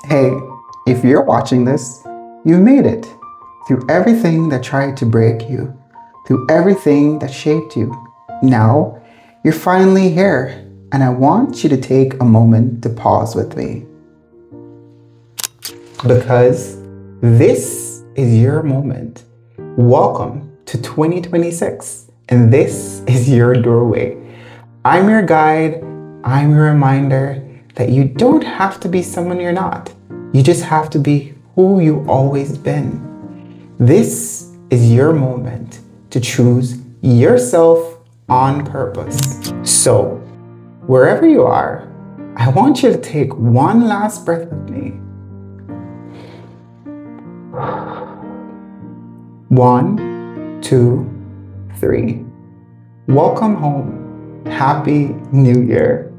Hey, if you're watching this, you made it. Through everything that tried to break you, through everything that shaped you. Now, you're finally here, and I want you to take a moment to pause with me. Because this is your moment. Welcome to 2026, and this is your doorway. I'm your guide, I'm your reminder that you don't have to be someone you're not. You just have to be who you've always been. This is your moment to choose yourself on purpose. So, wherever you are, I want you to take one last breath with me. 1, 2, 3. Welcome home. Happy New Year.